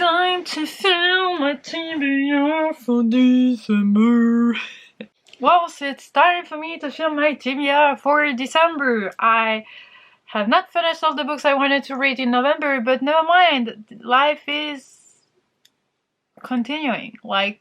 time to film my TBR for December. Well, so it's time for me to film my TBR for December. I have not finished all the books I wanted to read in November, but never mind. Life is continuing. Like,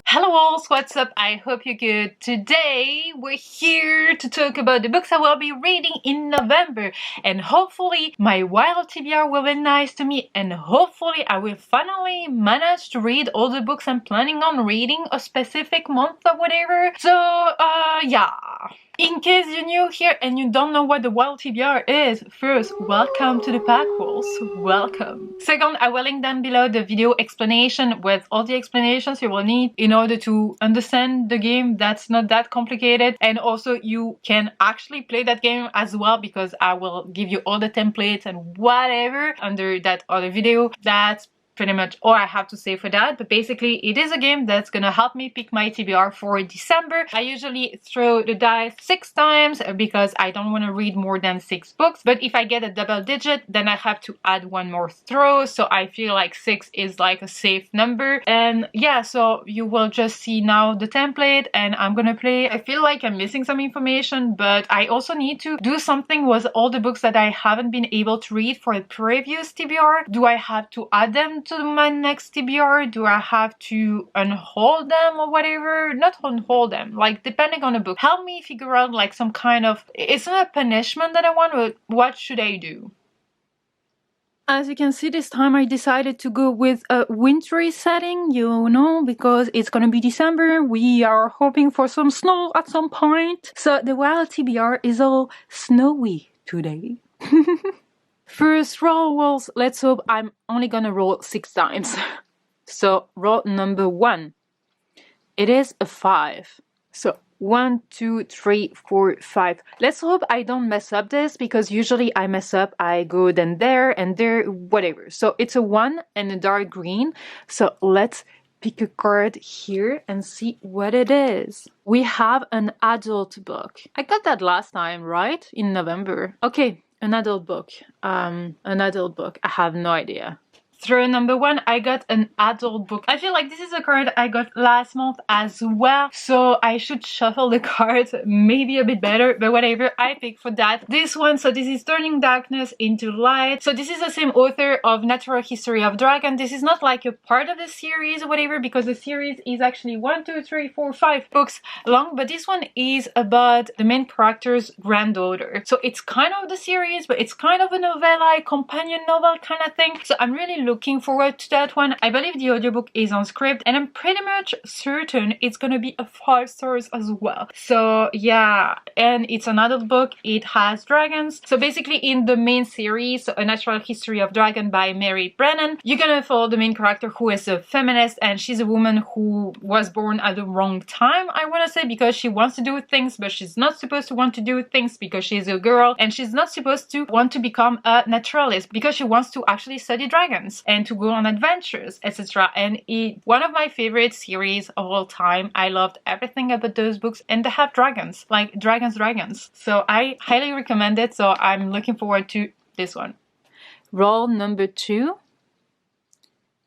hello all, what's up? I hope you're good. Today we're here to talk about the books I will be reading in November, and hopefully my wild TBR will be nice to me, and hopefully I will finally manage to read all the books I'm planning on reading a specific month or whatever. So yeah. In case you're new here and you don't know what the wild TBR is, first, welcome to the pack rules. Welcome. Second, I will link down below the video explanation with all the explanations you will need in order to understand the game. That's not that complicated. And also you can actually play that game as well, because I will give you all the templates and whatever under that other video. That's pretty much all I have to say for that. But basically it is a game that's gonna help me pick my TBR for December. I usually throw the dice 6 times because I don't want to read more than 6 books, but if I get a double digit then I have to add one more throw, so I feel like 6 is like a safe number. And yeah, so you will just see now the template and I'm gonna play. I feel like I'm missing some information, but I also need to do something with all the books that I haven't been able to read for the previous TBR. Do I have to add them to my next TBR? Do I have to unhold them or whatever? Not unhold them, like depending on the book. Help me figure out like some kind of, it's not a punishment that I want, but what should I do? As you can see, this time I decided to go with a wintry setting, you know, because it's gonna be December. We are hoping for some snow at some point. So the wild TBR is all snowy today. First roll rolls, let's hope I'm only gonna roll 6 times. So roll number 1. It is a 5. So 1, 2, 3, 4, 5. Let's hope I don't mess up this, because usually I mess up. I go then there and there, whatever. So it's a 1 and a dark green. So let's pick a card here and see what it is. We have an adult book. I got that last time, right? In November. Okay. An adult book. I have no idea. Throw number 1, I got an adult book. I feel like this is a card I got last month as well, so I should shuffle the cards maybe a bit better, but whatever, I picked for that. This one, so this is Turning Darkness into Light. So this is the same author of Natural History of Dragon. This is not like a part of the series or whatever, because the series is actually 1, 2, 3, 4, 5 books long, but this one is about the main character's granddaughter. So it's kind of the series, but it's kind of a novella, a companion novel kind of thing. So I'm really looking forward to that one. I believe the audiobook is on script, and I'm pretty much certain it's gonna be a 5 stars as well. So yeah, and it's an adult book. It has dragons. So basically in the main series, so A Natural History of Dragon by Mary Brennan, you're gonna follow the main character who is a feminist, and she's a woman who was born at the wrong time, I want to say, because she wants to do things, but she's not supposed to want to do things because she's a girl, and she's not supposed to want to become a naturalist because she wants to actually study dragons and to go on adventures, etc. And it's one of my favorite series of all time. I loved everything about those books, and they have dragons, like dragons. So I highly recommend it, so I'm looking forward to this one. Roll number 2.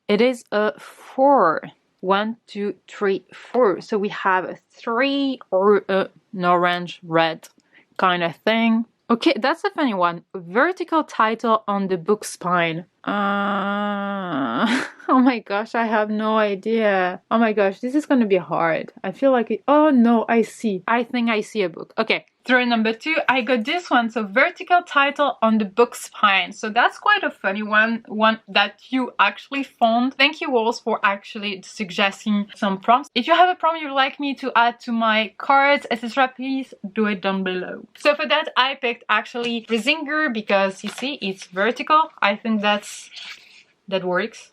It is a 4. 1, 2, 3, 4. So we have a 3 or an orange red kind of thing. Okay, that's a funny one. Vertical title on the book spine. Oh my gosh, I have no idea. Oh my gosh, this is gonna be hard. I feel like it. Oh no, I see. I think I see a book. Okay. Throw number 2, I got this one. So vertical title on the book spine. So that's quite a funny one that you actually found. Thank you all for actually suggesting some prompts. If you have a prompt you'd like me to add to my cards, etc., please do it down below. So for that I picked actually Risinger, because you see it's vertical. I think that works.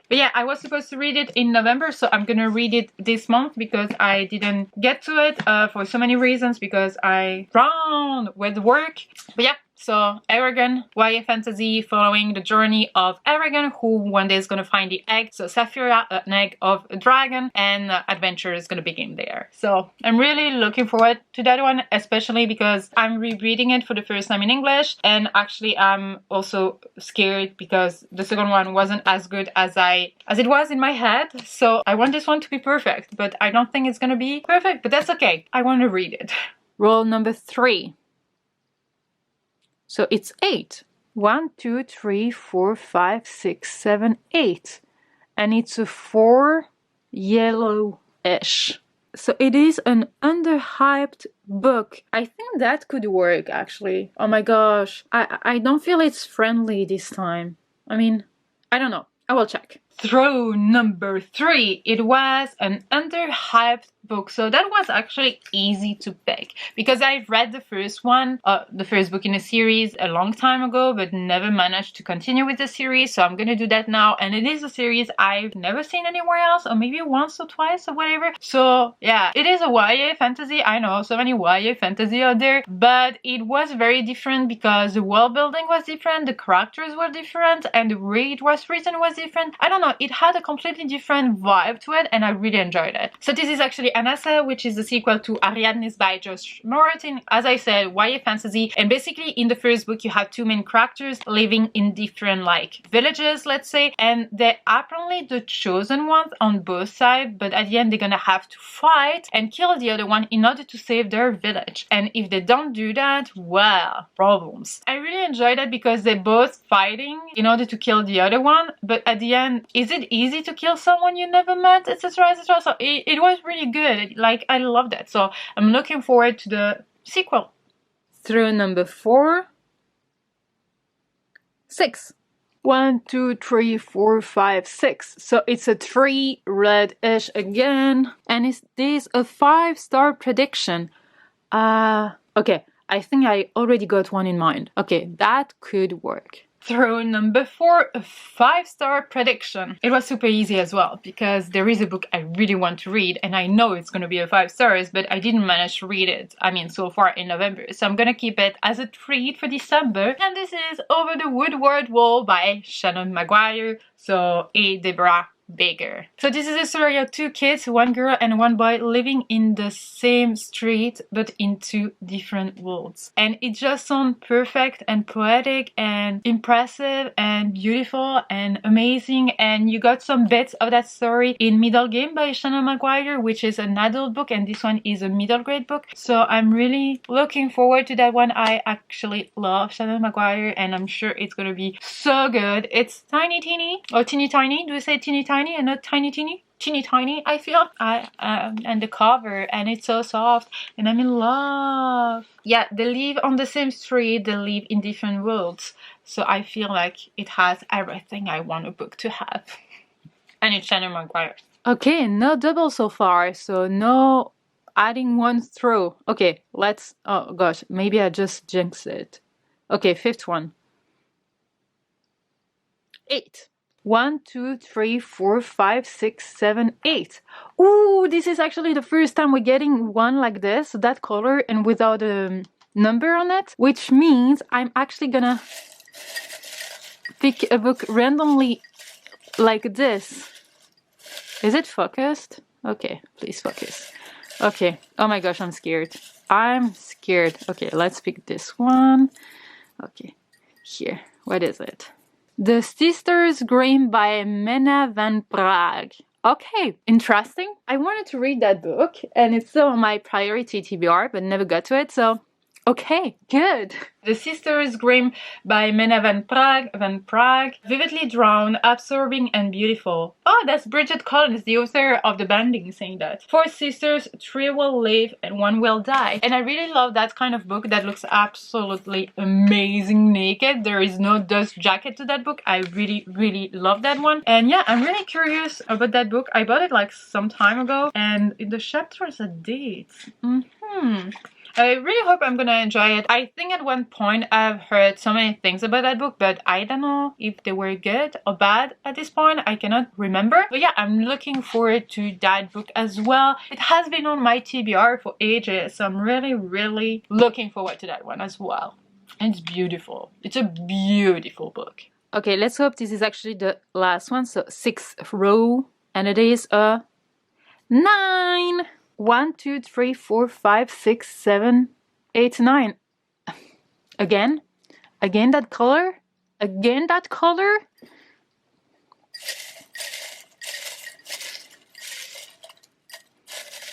But yeah, I was supposed to read it in November, so I'm gonna read it this month because I didn't get to it for so many reasons, because I drowned with work. But yeah, So Eragon, YA fantasy following the journey of Eragon, who one day is going to find the egg. So Saphira, an egg of a dragon, and adventure is going to begin there. So I'm really looking forward to that one, especially because I'm rereading it for the first time in English, and actually I'm also scared because the second one wasn't as good as it was in my head. So I want this one to be perfect, but I don't think it's going to be perfect, but that's okay. I want to read it. Roll number 3. So it's 8. 1, 2, 3, 4, 5, 6, 7, 8. And it's a 4 yellowish. So it is an underhyped book. I think that could work actually. Oh my gosh. I don't feel it's friendly this time. I mean, I don't know. I will check. Throw number 3. It was an underhyped book, so that was actually easy to pick because I've read the first one, the first book in the series a long time ago, but never managed to continue with the series. So I'm gonna do that now, and it is a series I've never seen anywhere else, or maybe once or twice or whatever. So yeah, it is a YA fantasy. I know so many YA fantasy out there, but it was very different because the world building was different, the characters were different, and the way it was written was different. I don't know, it had a completely different vibe to it, and I really enjoyed it. So this is actually Anasa, which is the sequel to Ariadne's by Josh Martin. As I said, YA fantasy, and basically in the first book you have 2 main characters living in different like villages, let's say, and they're apparently the chosen ones on both sides, but at the end they're gonna have to fight and kill the other one in order to save their village. And if they don't do that, well, problems. I really enjoyed it because they're both fighting in order to kill the other one, but at the end, is it easy to kill someone you never met, etc, etc? So it was really good. Like, I loved it. So I'm looking forward to the sequel. Through number 4. 6. 1, 2, 3, 4, 5, 6. So it's a 3 red-ish again. And is this a 5-star prediction? Okay, I think I already got one in mind. Okay, that could work. Throw number 4, a 5-star prediction. It was super easy as well because there is a book I really want to read and I know it's going to be a 5 stars, but I didn't manage to read it, I mean, so far in November. So I'm going to keep it as a treat for December. And this is Over the Woodward Wall by Shannon Maguire. So a Deborah Baker. So this is a story of 2 kids, 1 girl and 1 boy, living in the same street but in 2 different worlds. And it just sounds perfect and poetic and impressive and beautiful and amazing. And you got some bits of that story in Middle Game by Shannon Maguire, which is an adult book, and this one is a middle grade book. So I'm really looking forward to that one. I actually love Shannon Maguire and I'm sure it's gonna be so good. It's tiny teeny or teeny tiny. Do you say teeny tiny and not tiny teeny? Teeny tiny, I feel. And the cover, and it's so soft and I'm in love. Yeah, they live on the same street, they live in different worlds. So I feel like it has everything I want a book to have. And it's Shannon Maguire. Okay, no double so far, so no adding 1 throw. Okay, let's, oh gosh, maybe I just jinxed it. Okay, 5th one. 8. 1, 2, 3, 4, 5, 6, 7, 8. Ooh, this is actually the first time we're getting one like this, that color and without a number on it, which means I'm actually gonna pick a book randomly like this. Is it focused? Okay, please focus. Okay, oh my gosh, I'm scared. I'm scared. Okay, let's pick this one. Okay, here, what is it? The Sisters Grimm by Mena van Praag. Okay, interesting. I wanted to read that book and it's still on my priority TBR, but never got to it, so okay, good. The Sisters Grimm by Mena van Praag. Vividly drawn, absorbing and beautiful. Oh, that's Bridget Collins, the author of The Banding, saying that. 4 sisters, 3 will live and 1 will die. And I really love that kind of book that looks absolutely amazing naked. There is no dust jacket to that book. I really, really love that one. And yeah, I'm really curious about that book. I bought it like some time ago and in the chapters a date. I really hope I'm gonna enjoy it. I think at one point I've heard so many things about that book, but I don't know if they were good or bad at this point. I cannot remember. But yeah, I'm looking forward to that book as well. It has been on my TBR for ages, so I'm really, really looking forward to that one as well. And it's beautiful. It's a beautiful book. Okay, let's hope this is actually the last one. So 6th row, and it is a 9. 1, 2, 3, 4, 5, 6, 7, 8, 9. Again that color. Again that color.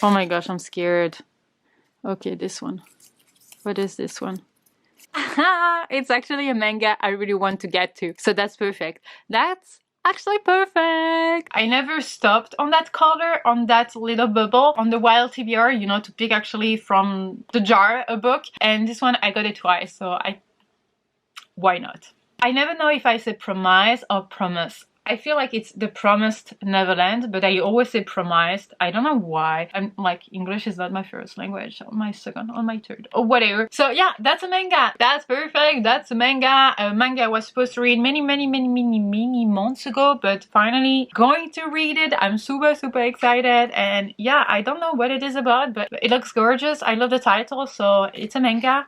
Oh my gosh, I'm scared. Okay, this one. What is this one? It's actually a manga I really want to get to. So that's perfect. That's actually perfect. I never stopped on that color, on that little bubble, on the wild TBR, you know, to pick actually from the jar a book. And this one I got it twice, so why not? I never know if I say promise or promise. I feel like it's the promised Neverland, but I always say promised. I don't know why. I'm like, English is not my first language, or my second, or my third, or whatever. So yeah, that's a manga. That's perfect. That's a manga. A manga I was supposed to read many months ago, but finally going to read it. I'm super excited. And yeah, I don't know what it is about, but it looks gorgeous. I love the title, so it's a manga.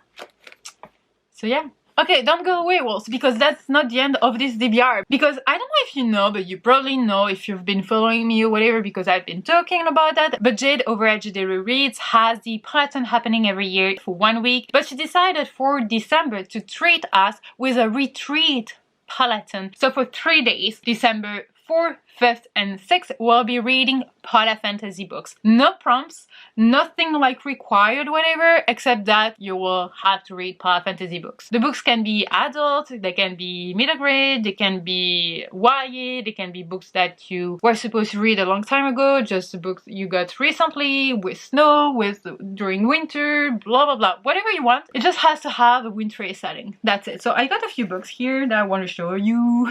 So yeah. Okay, don't go away, wolves, because that's not the end of this TBR. Because I don't know if you know, but you probably know if you've been following me or whatever, because I've been talking about that. But Jade over at JadeyRaeReads has the Polarthon happening every year for 1 week. But she decided for December to treat us with a retreat Polarthon. So for 3 days, December 4th, 5th, and 6th, we'll be reading Polar fantasy books. No prompts, nothing like required, whatever, except that you will have to read Polar fantasy books. The books can be adult, they can be middle grade, they can be YA, they can be books that you were supposed to read a long time ago, just the books you got recently, with snow, during winter, blah blah blah, whatever you want. It just has to have a wintry setting. That's it. So I got a few books here that I want to show you.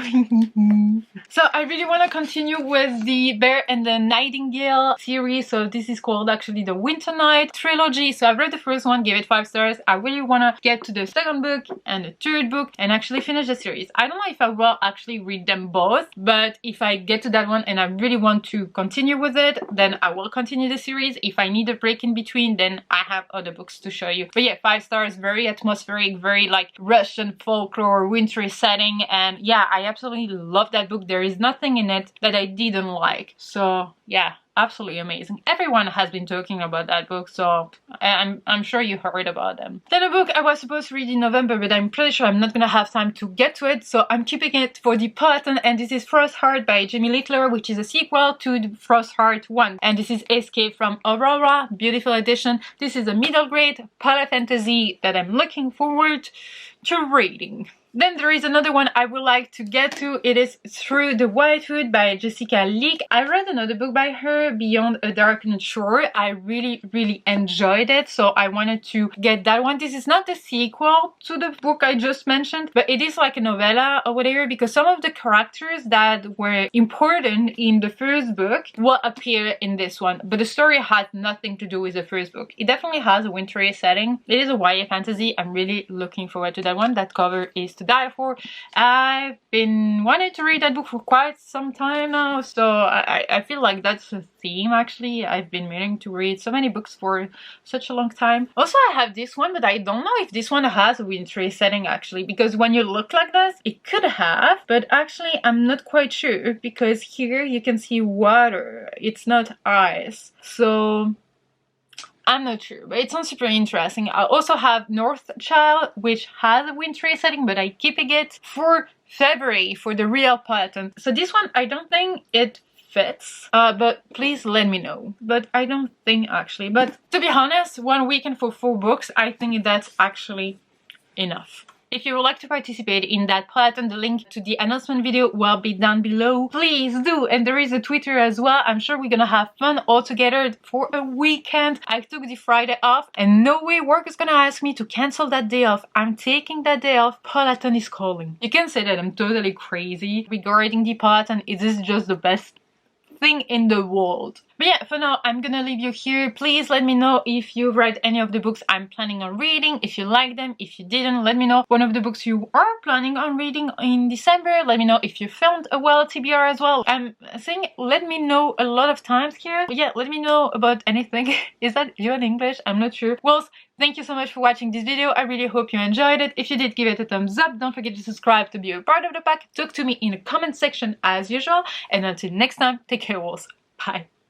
So I really want to continue with the Bear and the Nightingale series. So this is called actually the Winter Night trilogy. So I've read the first one, gave it 5 stars. I really want to get to the second book and the third book and actually finish the series. I don't know if I will actually read them both, but if I get to that one and I really want to continue with it, then I will continue the series. If I need a break in between, then I have other books to show you. But yeah, 5 stars, very atmospheric, very like Russian folklore, wintry setting. And yeah, I absolutely love that book. There is nothing in it that I didn't like. So yeah, absolutely amazing. Everyone has been talking about that book, so I'm sure you heard about them. Then a book I was supposed to read in November, but I'm pretty sure I'm not gonna have time to get to it, so I'm keeping it for the Polarthon, and this is Frostheart by Jamie Littler, which is a sequel to the Frostheart 1. And this is Escape from Aurora, beautiful edition. This is a middle grade polar fantasy that I'm looking forward to reading. Then there is another one I would like to get to. It is Through the White Hood by Jessica Leake. I read another book by her, Beyond a Darkened Shore. I really enjoyed it, so I wanted to get that one. This is not the sequel to the book I just mentioned, but it is like a novella or whatever, because some of the characters that were important in the first book will appear in this one, but the story has nothing to do with the first book. It definitely has a wintry setting. It is a YA fantasy. I'm really looking forward to that one. That cover is to die for. I've been wanting to read that book for quite some time now, so I feel like that's a theme actually. I've been meaning to read so many books for such a long time. Also, I have this one, but I don't know if this one has a wintry setting actually, because when you look like this, it could have, but actually I'm not quite sure, because here you can see water, it's not ice, so I'm not sure, but it sounds super interesting. I also have Northchild, which has a wintry setting, but I'm keeping it for February for the real Polarthon. So this one, I don't think it fits, but please let me know. But I don't think actually, but to be honest, 1 weekend for 4 books, I think that's actually enough. If you would like to participate in that Polarthon, the link to the announcement video will be down below. Please do! And there is a Twitter as well. I'm sure we're gonna have fun all together for a weekend. I took the Friday off, and no way work is gonna ask me to cancel that day off. I'm taking that day off. Polarthon is calling. You can say that I'm totally crazy regarding the Polarthon. It is just the best thing in the world. But yeah, for now, I'm gonna leave you here. Please let me know if you've read any of the books I'm planning on reading, if you like them. If you didn't, let me know one of the books you are planning on reading in December. Let me know if you filmed a well TBR as well. I'm saying let me know a lot of times here. But yeah, let me know about anything. Is that you in English? I'm not sure. Well, thank you so much for watching this video. I really hope you enjoyed it. If you did, give it a thumbs up. Don't forget to subscribe to be a part of the pack. Talk to me in the comment section as usual. And until next time, take care, wolves. Bye.